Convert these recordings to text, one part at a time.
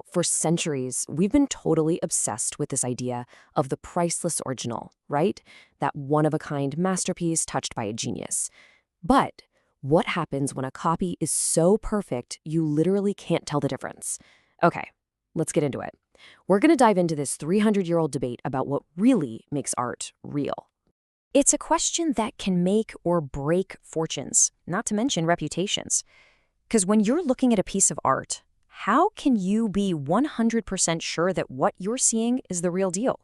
For centuries, we've been totally obsessed with this idea of the priceless original, right? That one-of-a-kind masterpiece touched by a genius. But what happens when a copy is so perfect you literally can't tell the difference? Okay, let's get into it. We're going to dive into this 300-year-old debate about what really makes art real. It's a question that can make or break fortunes, not to mention reputations. Because when you're looking at a piece of art, how can you be 100% sure that what you're seeing is the real deal?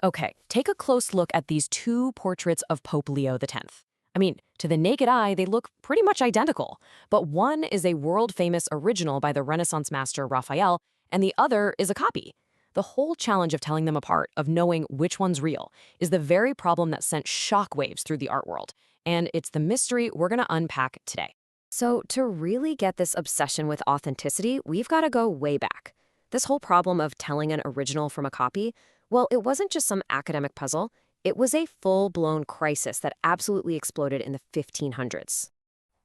Okay, take a close look at these two portraits of Pope Leo X. I mean, to the naked eye, they look pretty much identical, but one is a world-famous original by the Renaissance master Raphael, and the other is a copy. The whole challenge of telling them apart, of knowing which one's real, is the very problem that sent shockwaves through the art world, and it's the mystery we're going to unpack today. So to really get this obsession with authenticity, we've got to go way back. This whole problem of telling an original from a copy, well, it wasn't just some academic puzzle. It was a full-blown crisis that absolutely exploded in the 1500s.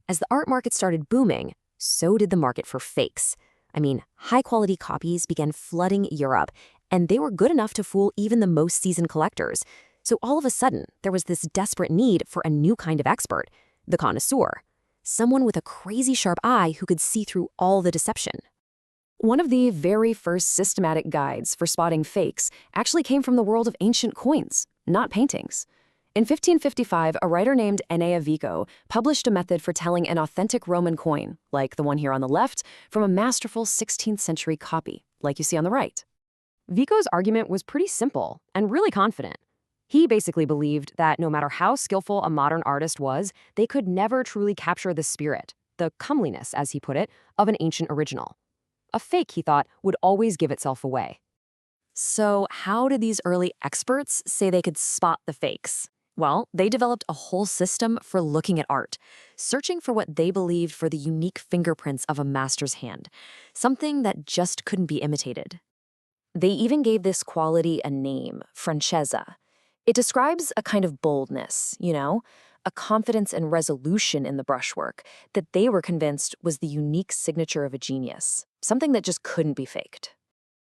As the art market started booming, so did the market for fakes. I mean, high-quality copies began flooding Europe, and they were good enough to fool even the most seasoned collectors. So all of a sudden, there was this desperate need for a new kind of expert, the connoisseur. Someone with a crazy sharp eye who could see through all the deception. One of the very first systematic guides for spotting fakes actually came from the world of ancient coins, not paintings. In 1555, a writer named Enea Vico published a method for telling an authentic Roman coin, like the one here on the left, from a masterful 16th century copy, like you see on the right. Vico's argument was pretty simple and really confident. He basically believed that no matter how skillful a modern artist was, they could never truly capture the spirit, the comeliness, as he put it, of an ancient original. A fake, he thought, would always give itself away. So how did these early experts say they could spot the fakes? Well, they developed a whole system for looking at art, searching for what they believed for the unique fingerprints of a master's hand, something that just couldn't be imitated. They even gave this quality a name, franchezza. It describes a kind of boldness, a confidence and resolution in the brushwork that they were convinced was the unique signature of a genius, something that just couldn't be faked.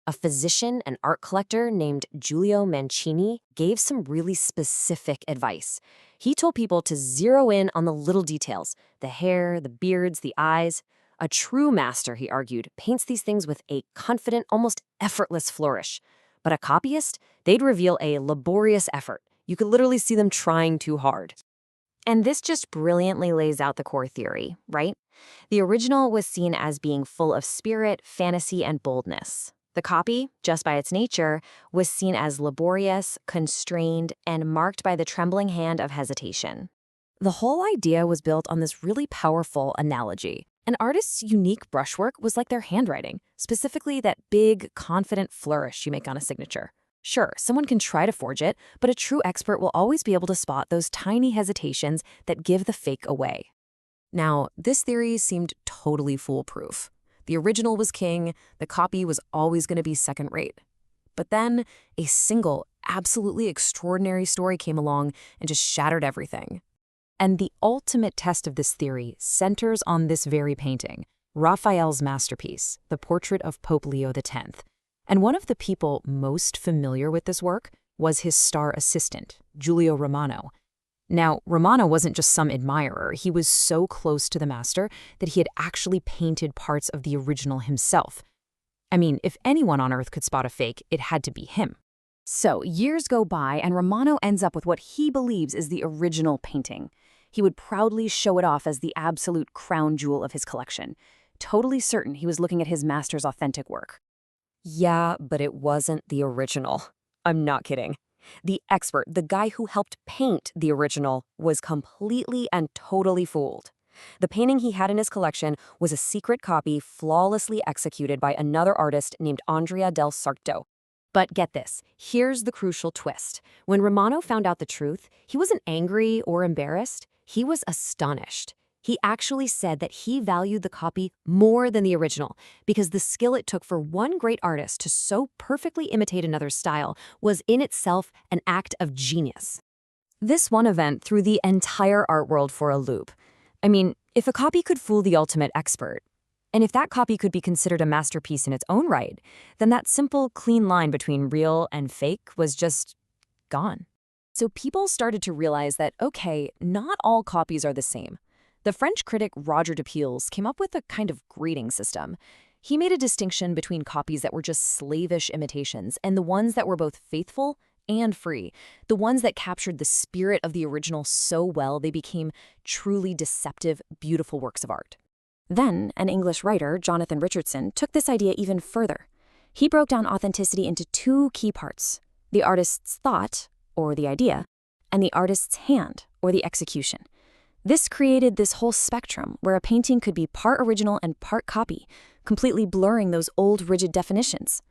A physician and art collector named Giulio Mancini gave some really specific advice. He told people to zero in on the little details, the hair, the beards, the eyes. A true master, he argued, paints these things with a confident, almost effortless flourish. But a copyist, they'd reveal a laborious effort. You could literally see them trying too hard. And this just brilliantly lays out the core theory, right? The original was seen as being full of spirit, fantasy, and boldness. The copy, just by its nature, was seen as laborious, constrained, and marked by the trembling hand of hesitation. The whole idea was built on this really powerful analogy. An artist's unique brushwork was like their handwriting, specifically that big, confident flourish you make on a signature. Sure, someone can try to forge it, but a true expert will always be able to spot those tiny hesitations that give the fake away. Now, this theory seemed totally foolproof. The original was king, the copy was always going to be second-rate. But then, a single, absolutely extraordinary story came along and just shattered everything. And the ultimate test of this theory centers on this very painting, Raphael's masterpiece, the portrait of Pope Leo X. And one of the people most familiar with this work was his star assistant, Giulio Romano. Now, Romano wasn't just some admirer. He was so close to the master that he had actually painted parts of the original himself. I mean, if anyone on Earth could spot a fake, it had to be him. So, years go by, and Romano ends up with what he believes is the original painting. He would proudly show it off as the absolute crown jewel of his collection, totally certain he was looking at his master's authentic work. Yeah, but it wasn't the original. I'm not kidding. The expert, the guy who helped paint the original, was completely and totally fooled. The painting he had in his collection was a secret copy flawlessly executed by another artist named Andrea del Sarto. But get this, here's the crucial twist. When Romano found out the truth, he wasn't angry or embarrassed. He was astonished. He actually said that he valued the copy more than the original because the skill it took for one great artist to so perfectly imitate another's style was in itself an act of genius. This one event threw the entire art world for a loop. I mean, if a copy could fool the ultimate expert, And if that copy could be considered a masterpiece in its own right, then that simple, clean line between real and fake was just gone. So people started to realize that, okay, not all copies are the same. The French critic Roger Dupuis came up with a kind of grading system. He made a distinction between copies that were just slavish imitations and the ones that were both faithful and free, the ones that captured the spirit of the original so well they became truly deceptive, beautiful works of art. Then, an English writer, Jonathan Richardson, took this idea even further. He broke down authenticity into two key parts: the artist's thought, or the idea, and the artist's hand, or the execution. This created this whole spectrum where a painting could be part original and part copy, completely blurring those old rigid definitions.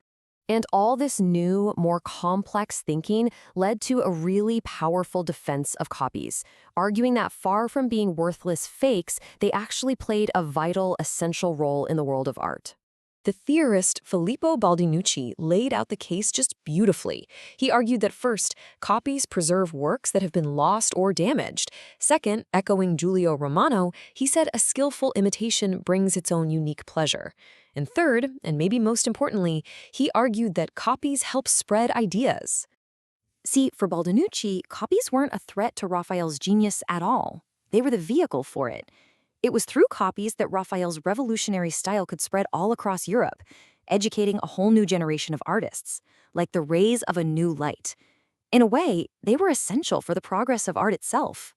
And all this new, more complex thinking led to a really powerful defense of copies, arguing that far from being worthless fakes, they actually played a vital, essential role in the world of art. The theorist Filippo Baldinucci laid out the case just beautifully. He argued that first, copies preserve works that have been lost or damaged. Second, echoing Giulio Romano, he said a skillful imitation brings its own unique pleasure. And third, and maybe most importantly, he argued that copies help spread ideas. See, for Baldinucci, copies weren't a threat to Raphael's genius at all. They were the vehicle for it. It was through copies that Raphael's revolutionary style could spread all across Europe, educating a whole new generation of artists, like the rays of a new light. In a way, they were essential for the progress of art itself.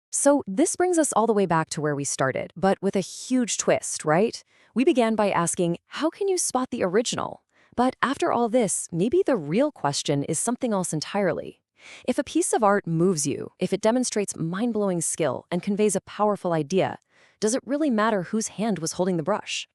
So this brings us all the way back to where we started, but with a huge twist, right? We began by asking, how can you spot the original? But after all this, maybe the real question is something else entirely. If a piece of art moves you, if it demonstrates mind-blowing skill and conveys a powerful idea, does it really matter whose hand was holding the brush?